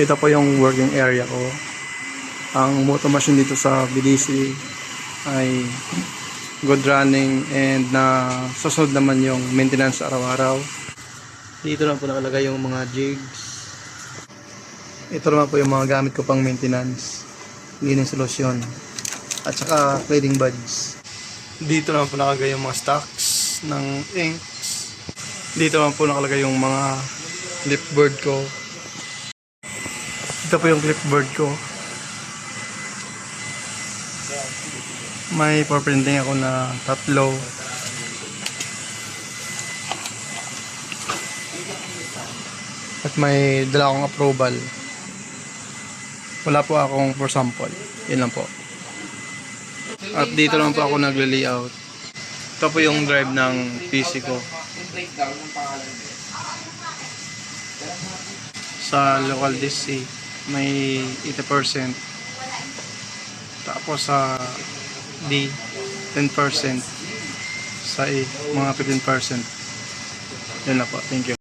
Ito po yung working area ko. Ang motor machine dito sa BDC ay good running and na susunod naman yung maintenance araw-araw. Dito lang po nakalagay yung mga jigs. Ito naman po yung mga gamit ko pang maintenance. Cleaning solution. At saka cleaning buds. Dito naman po nakalagay yung mga stocks ng inks. Dito naman po nakalagay yung mga clipboard ko. Ito po yung clipboard ko. May printing ako na 3. At may dala akong approval. Wala po akong for sample. Yun lang po. At dito lang po ako nagle-layout. Ito po yung drive ng PC ko. Sa local disk C, may 80%. Tapos sa D, 10%. Sa E, mga 15%. Yun na po. Thank you.